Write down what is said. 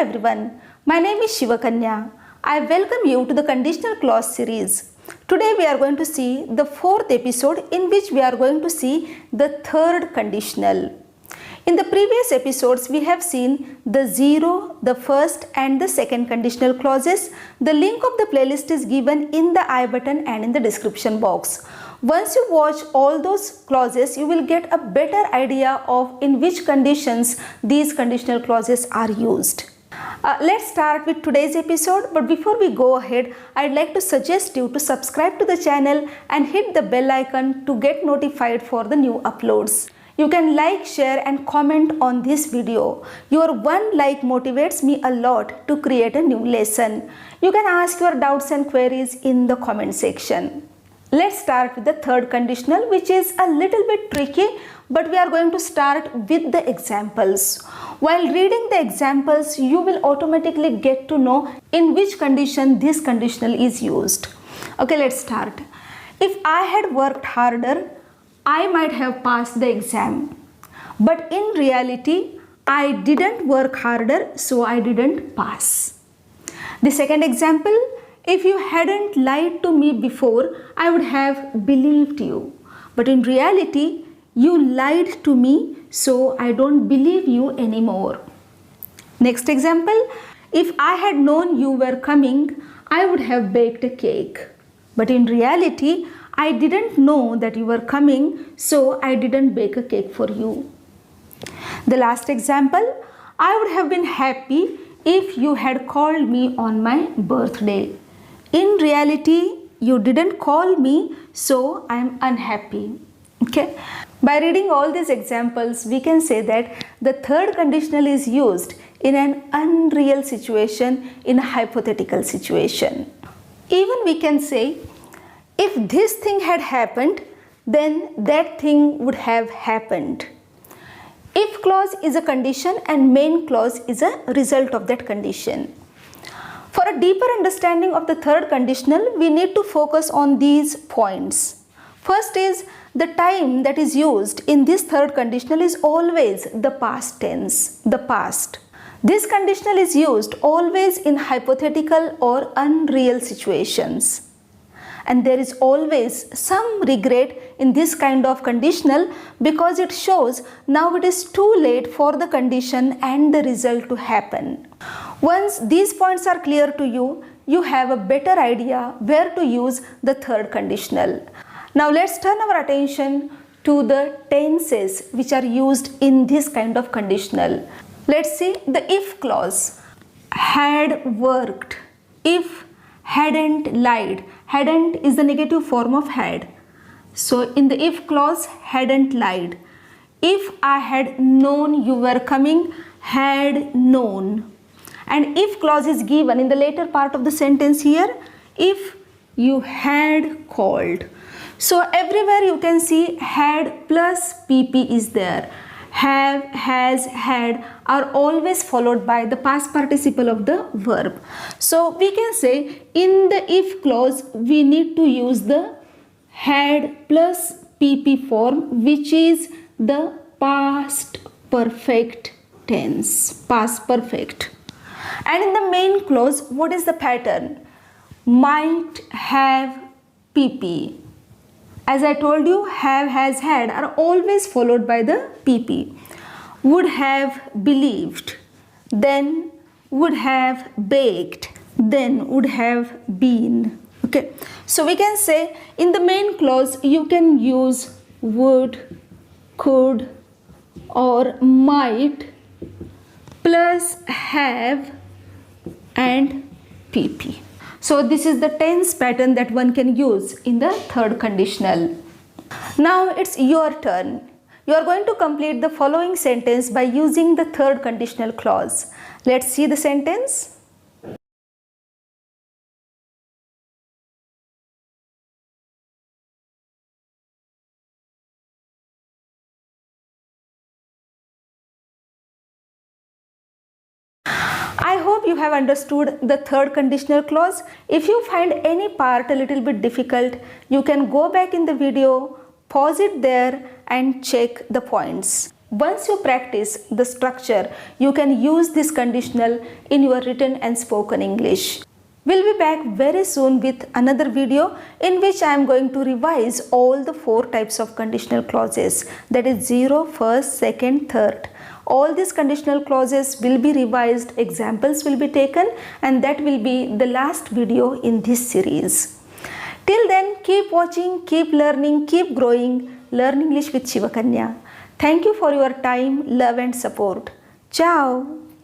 everyone, my name is Shivkanya. I welcome you to the conditional clause series. Today we are going to see the fourth episode in which we are going to see the third conditional. In the previous episodes we have seen the 0, the first and the second conditional clauses. The link of the playlist is given in the I button and in the description box. Once you watch all those clauses, you will get a better idea of in which conditions these conditional clauses are used. Let's start with today's episode, but before we go ahead, I'd like to suggest you to subscribe to the channel and hit the bell icon to get notified for the new uploads. You can like, share and comment on this video. Your one like motivates me a lot to create a new lesson. You can ask your doubts and queries in the comment section. Let's start with the third conditional, which is a little bit tricky, but we are going to start with the examples. While reading the examples, you will automatically get to know in which condition this conditional is used. Okay, let's start. If I had worked harder, I might have passed the exam. But in reality, I didn't work harder, so I didn't pass. The second example, if you hadn't lied to me before, I would have believed you. But in reality, you lied to me, so I don't believe you anymore. Next example, if I had known you were coming, I would have baked a cake. But in reality, I didn't know that you were coming, so I didn't bake a cake for you. The last example, I would have been happy if you had called me on my birthday. In reality, you didn't call me, so I am unhappy. Okay? By reading all these examples, we can say that the third conditional is used in an unreal situation, in a hypothetical situation. Even we can say, if this thing had happened, then that thing would have happened. If clause is a condition and main clause is a result of that condition. For a deeper understanding of the third conditional, we need to focus on these points. First is the time that is used in this third conditional is always the past tense, the past. This conditional is used always in hypothetical or unreal situations. And there is always some regret in this kind of conditional because it shows now it is too late for the condition and the result to happen. Once these points are clear to you, you have a better idea where to use the third conditional. Now let's turn our attention to the tenses which are used in this kind of conditional. Let's see the if clause. Had worked. If hadn't lied. Hadn't is the negative form of had. So in the if clause, hadn't lied. If I had known you were coming, had known. And if clause is given in the later part of the sentence here, if you had called. So everywhere you can see had plus PP is there. Have, has, had are always followed by the past participle of the verb. So we can say in the if clause we need to use the had plus PP form, which is the past perfect tense, past perfect. And in the main clause, what is the pattern? Might have PP. As I told you, have, has, had are always followed by the PP. Would have believed, then would have baked, then would have been. Okay, so we can say in the main clause you can use would, could or might plus have and PP. So this is the tense pattern that one can use in the third conditional. Now it's your turn. You are going to complete the following sentence by using the third conditional clause. Let's see the sentence. I hope you have understood the third conditional clause. If you find any part a little bit difficult, you can go back in the video, pause it there and check the points. Once you practice the structure, you can use this conditional in your written and spoken English. We'll be back very soon with another video in which I am going to revise all the 4 types of conditional clauses, that is 0, first, second, third. All these conditional clauses will be revised, examples will be taken, and that will be the last video in this series. Till then, keep watching, keep learning, keep growing. Learn English with Shivkanya. Thank you for your time, love and support. Ciao.